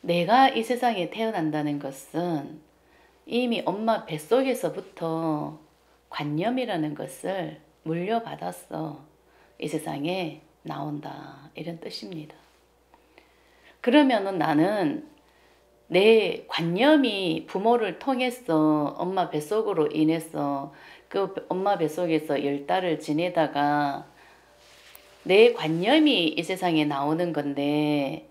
내가 이 세상에 태어난다는 것은 이미 엄마 뱃속에서부터 관념이라는 것을 물려받았어. 이 세상에 나온다. 이런 뜻입니다. 그러면은 나는 내 관념이 부모를 통해서 엄마 뱃속으로 인해서 그 엄마 뱃속에서 10달을 지내다가 내 관념이 이 세상에 나오는 건데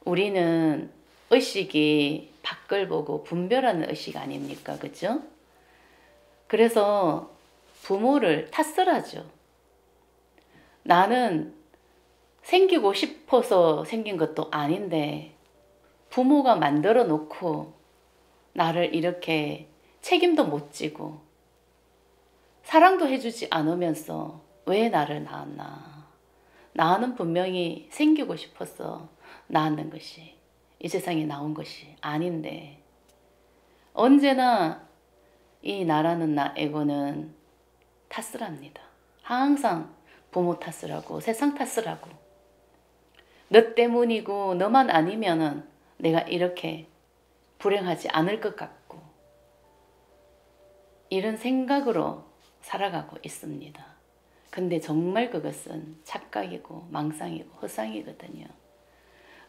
우리는 의식이 밖을 보고 분별하는 의식 아닙니까? 그죠? 그래서 부모를 탓을 하죠. 나는 생기고 싶어서 생긴 것도 아닌데 부모가 만들어 놓고 나를 이렇게 책임도 못 지고 사랑도 해주지 않으면서 왜 나를 낳았나. 나는 분명히 생기고 싶어서 낳았는 것이 이 세상에 나온 것이 아닌데 언제나 이 나라는 나 에고는 탓을 합니다. 항상 부모 탓을 하고 세상 탓을 하고 너 때문이고 너만 아니면은 내가 이렇게 불행하지 않을 것 같고 이런 생각으로 살아가고 있습니다. 근데 정말 그것은 착각이고 망상이고 허상이거든요.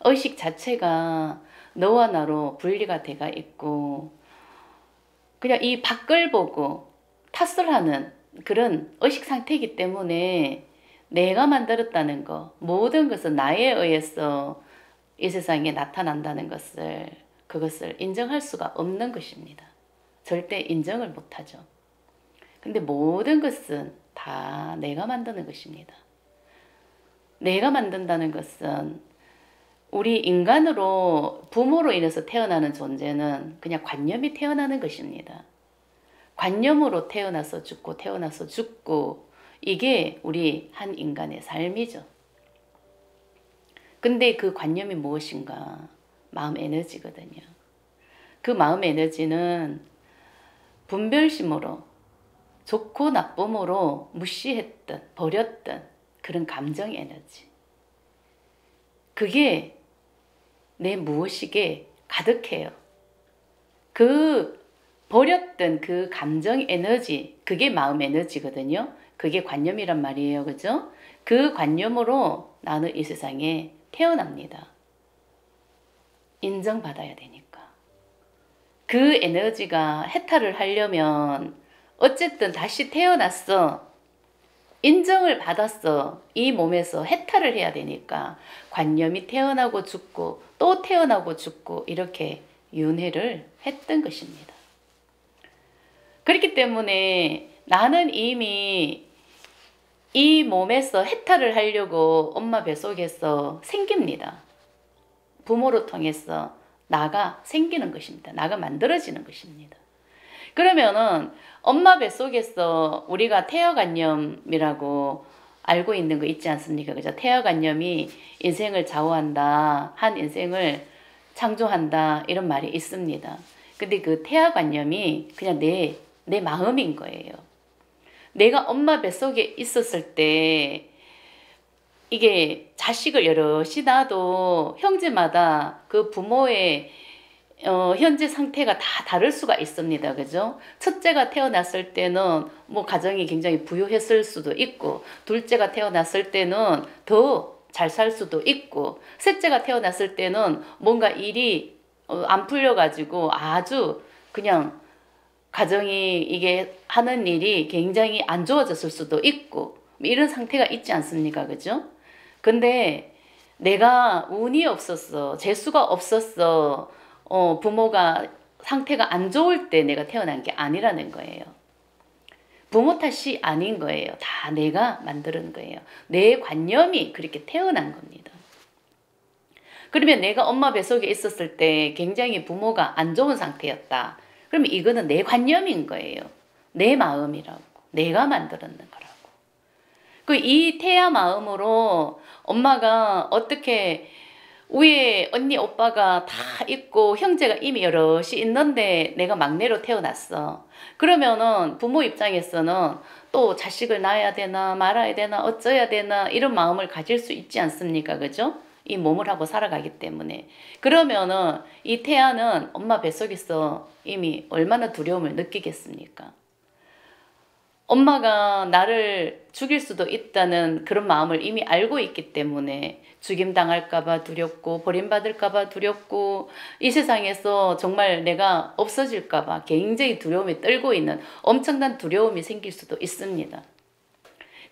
의식 자체가 너와 나로 분리가 돼가 있고 그냥 이 밖을 보고 탓을 하는 그런 의식 상태이기 때문에 내가 만들었다는 것, 모든 것은 나에 의해서 이 세상에 나타난다는 것을 그것을 인정할 수가 없는 것입니다. 절대 인정을 못하죠. 근데 모든 것은 다 내가 만드는 것입니다. 내가 만든다는 것은 우리 인간으로 부모로 인해서 태어나는 존재는 그냥 관념이 태어나는 것입니다. 관념으로 태어나서 죽고 태어나서 죽고 이게 우리 한 인간의 삶이죠. 근데 그 관념이 무엇인가? 마음 에너지거든요. 그 마음 에너지는 분별심으로 좋고 나쁨으로 무시했던 버렸던 그런 감정 에너지. 그게 내 무의식에 가득해요. 그 버렸던 그 감정 에너지, 그게 마음 에너지거든요. 그게 관념이란 말이에요. 그죠? 그 관념으로 나는 이 세상에 태어납니다. 인정받아야 되니까. 그 에너지가 해탈을 하려면 어쨌든 다시 태어났어. 인정을 받았어. 이 몸에서 해탈을 해야 되니까 관념이 태어나고 죽고 또 태어나고 죽고 이렇게 윤회를 했던 것입니다. 그렇기 때문에 나는 이미 이 몸에서 해탈을 하려고 엄마 뱃속에서 생깁니다. 부모로 통해서 나가 생기는 것입니다. 나가 만들어지는 것입니다. 그러면은 엄마 뱃속에서 우리가 태아관념이라고 알고 있는 거 있지 않습니까? 그죠? 태아관념이 인생을 좌우한다, 한 인생을 창조한다 이런 말이 있습니다. 근데 그 태아관념이 그냥 내 마음인 거예요. 내가 엄마 뱃속에 있었을 때 이게 자식을 여럿이 낳아도 형제마다 그 부모의 현재 상태가 다 다를 수가 있습니다. 그죠? 첫째가 태어났을 때는 뭐 가정이 굉장히 부유했을 수도 있고 둘째가 태어났을 때는 더 잘 살 수도 있고 셋째가 태어났을 때는 뭔가 일이 안 풀려가지고 아주 그냥 가정이 이게 하는 일이 굉장히 안 좋아졌을 수도 있고 이런 상태가 있지 않습니까? 그죠? 근데 내가 운이 없었어. 재수가 없었어. 부모가 상태가 안 좋을 때 내가 태어난 게 아니라는 거예요. 부모 탓이 아닌 거예요. 다 내가 만드는 거예요. 내 관념이 그렇게 태어난 겁니다. 그러면 내가 엄마 뱃속에 있었을 때 굉장히 부모가 안 좋은 상태였다. 그러면 이거는 내 관념인 거예요. 내 마음이라고. 내가 만들었는 거라고. 이 태아 마음으로 엄마가 어떻게 위에 언니 오빠가 다 있고 형제가 이미 여럿이 있는데 내가 막내로 태어났어. 그러면은 부모 입장에서는 또 자식을 낳아야 되나 말아야 되나 어쩌야 되나 이런 마음을 가질 수 있지 않습니까? 그죠? 이 몸을 하고 살아가기 때문에. 그러면은 이 태아는 엄마 뱃속에서 이미 얼마나 두려움을 느끼겠습니까? 엄마가 나를 죽일 수도 있다는 그런 마음을 이미 알고 있기 때문에 죽임당할까봐 두렵고 버림받을까봐 두렵고 이 세상에서 정말 내가 없어질까봐 굉장히 두려움에 떨고 있는 엄청난 두려움이 생길 수도 있습니다.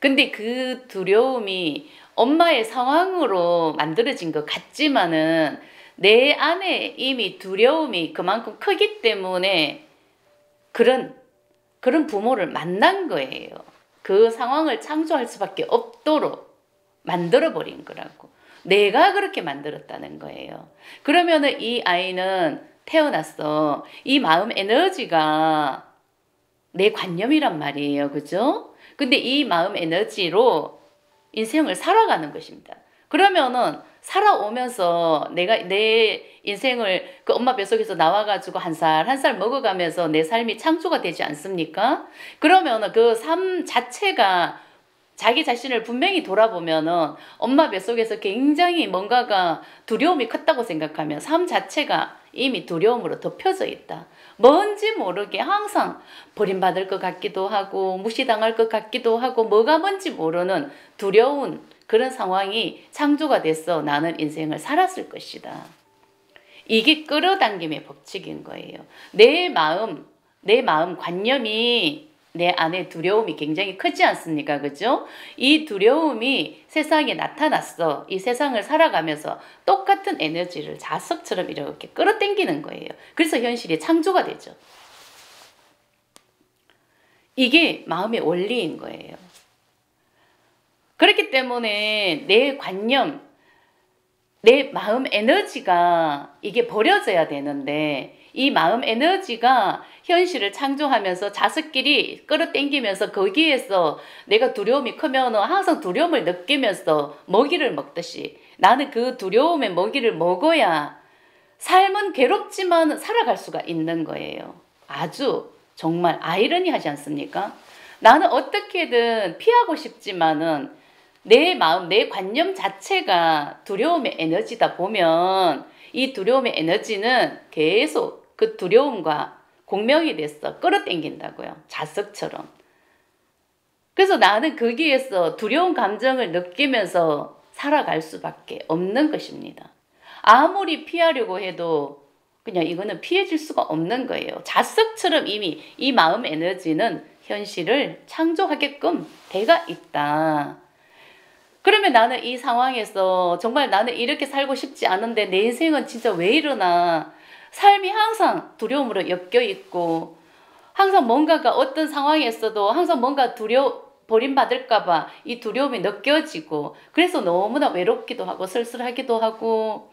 근데 그 두려움이 엄마의 상황으로 만들어진 것 같지만은 내 안에 이미 두려움이 그만큼 크기 때문에 그런 부모를 만난 거예요. 그 상황을 창조할 수밖에 없도록 만들어버린 거라고. 내가 그렇게 만들었다는 거예요. 그러면은 이 아이는 태어났어. 이 마음 에너지가 내 관념이란 말이에요. 그죠? 근데 이 마음 에너지로 인생을 살아가는 것입니다. 그러면은 살아오면서 내가 내 인생을 그 엄마 뱃속에서 나와가지고 한 살 한 살 먹어가면서 내 삶이 창조가 되지 않습니까? 그러면은 그 삶 자체가 자기 자신을 분명히 돌아보면은 엄마 뱃속에서 굉장히 뭔가가 두려움이 컸다고 생각하면 삶 자체가 이미 두려움으로 덮여져 있다. 뭔지 모르게 항상 버림받을 것 같기도 하고 무시당할 것 같기도 하고 뭐가 뭔지 모르는 두려운 그런 상황이 창조가 돼서 나는 인생을 살았을 것이다. 이게 끌어당김의 법칙인 거예요. 내 마음 관념이 내 안에 두려움이 굉장히 크지 않습니까? 그죠? 이 두려움이 세상에 나타났어. 이 세상을 살아가면서 똑같은 에너지를 자석처럼 이렇게 끌어당기는 거예요. 그래서 현실이 창조가 되죠. 이게 마음의 원리인 거예요. 그렇기 때문에 내 관념, 내 마음 에너지가 이게 버려져야 되는데 이 마음 에너지가 현실을 창조하면서 자석끼리 끌어당기면서 거기에서 내가 두려움이 크면 항상 두려움을 느끼면서 먹이를 먹듯이 나는 그 두려움의 먹이를 먹어야 삶은 괴롭지만 살아갈 수가 있는 거예요. 아주 정말 아이러니하지 않습니까? 나는 어떻게든 피하고 싶지만은 내 마음, 내 관념 자체가 두려움의 에너지다 보면 이 두려움의 에너지는 계속 그 두려움과 공명이 돼서 끌어당긴다고요. 자석처럼. 그래서 나는 거기에서 두려운 감정을 느끼면서 살아갈 수밖에 없는 것입니다. 아무리 피하려고 해도 그냥 이거는 피해질 수가 없는 거예요. 자석처럼 이미 이 마음 에너지는 현실을 창조하게끔 돼가 있다. 그러면 나는 이 상황에서 정말 나는 이렇게 살고 싶지 않은데 내 인생은 진짜 왜 이러나 삶이 항상 두려움으로 엮여 있고 항상 뭔가가 어떤 상황에서도 항상 뭔가 버림받을까봐 이 두려움이 느껴지고 그래서 너무나 외롭기도 하고 쓸쓸하기도 하고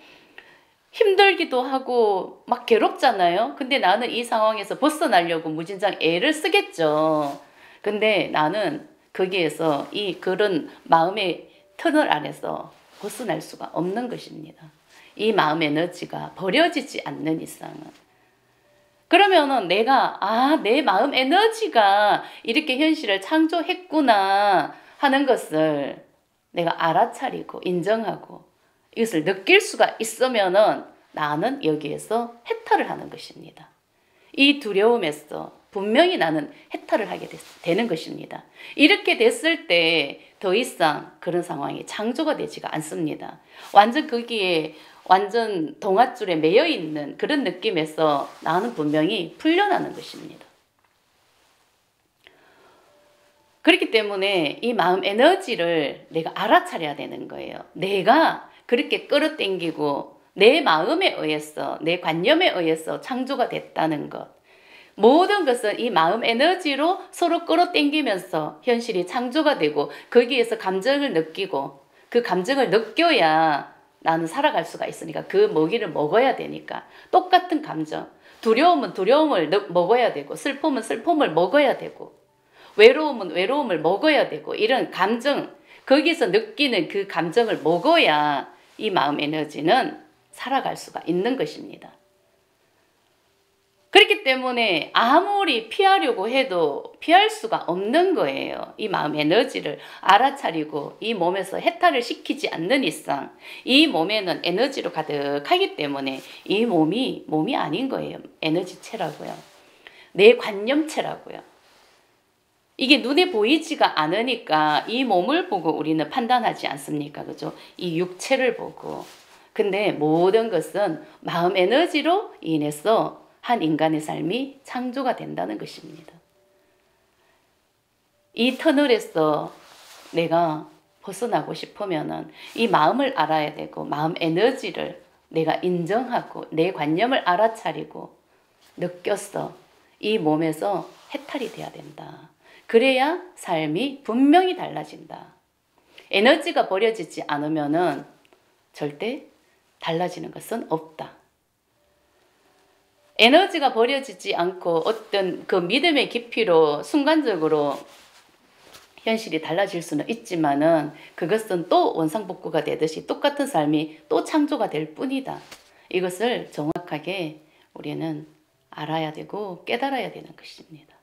힘들기도 하고 막 괴롭잖아요. 근데 나는 이 상황에서 벗어나려고 무진장 애를 쓰겠죠. 근데 나는 거기에서 그런 마음의 터널 안에서 벗어날 수가 없는 것입니다. 이 마음 에너지가 버려지지 않는 이상은. 그러면은 내가 내 마음 에너지가 이렇게 현실을 창조했구나 하는 것을 내가 알아차리고 인정하고 이것을 느낄 수가 있으면은 나는 여기에서 해탈을 하는 것입니다. 이 두려움에서 분명히 나는 해탈을 하게 되는 것입니다. 이렇게 됐을 때 더 이상 그런 상황이 창조가 되지가 않습니다. 완전 거기에 완전 동아줄에 매여 있는 그런 느낌에서 나는 분명히 풀려나는 것입니다. 그렇기 때문에 이 마음 에너지를 내가 알아차려야 되는 거예요. 내가 그렇게 끌어당기고 내 마음에 의해서 내 관념에 의해서 창조가 됐다는 것. 모든 것은 이 마음 에너지로 서로 끌어당기면서 현실이 창조가 되고 거기에서 감정을 느끼고 그 감정을 느껴야 나는 살아갈 수가 있으니까 그 먹이를 먹어야 되니까 똑같은 감정. 두려움은 두려움을 먹어야 되고 슬픔은 슬픔을 먹어야 되고 외로움은 외로움을 먹어야 되고 이런 감정 거기서 느끼는 그 감정을 먹어야 이 마음 에너지는 살아갈 수가 있는 것입니다. 그렇기 때문에 아무리 피하려고 해도 피할 수가 없는 거예요. 이 마음 에너지를 알아차리고 이 몸에서 해탈을 시키지 않는 이상 이 몸에는 에너지로 가득하기 때문에 이 몸이 아닌 거예요. 에너지체라고요. 내 관념체라고요. 이게 눈에 보이지가 않으니까 이 몸을 보고 우리는 판단하지 않습니까? 그죠? 이 육체를 보고. 근데 모든 것은 마음 에너지로 인해서 한 인간의 삶이 창조가 된다는 것입니다. 이 터널에서 내가 벗어나고 싶으면은 이 마음을 알아야 되고 마음 에너지를 내가 인정하고 내 관념을 알아차리고 느껴서 이 몸에서 해탈이 돼야 된다. 그래야 삶이 분명히 달라진다. 에너지가 버려지지 않으면은 절대 달라지는 것은 없다. 에너지가 버려지지 않고 어떤 그 믿음의 깊이로 순간적으로 현실이 달라질 수는 있지만은 그것은 또 원상복구가 되듯이 똑같은 삶이 또 창조가 될 뿐이다. 이것을 정확하게 우리는 알아야 되고 깨달아야 되는 것입니다.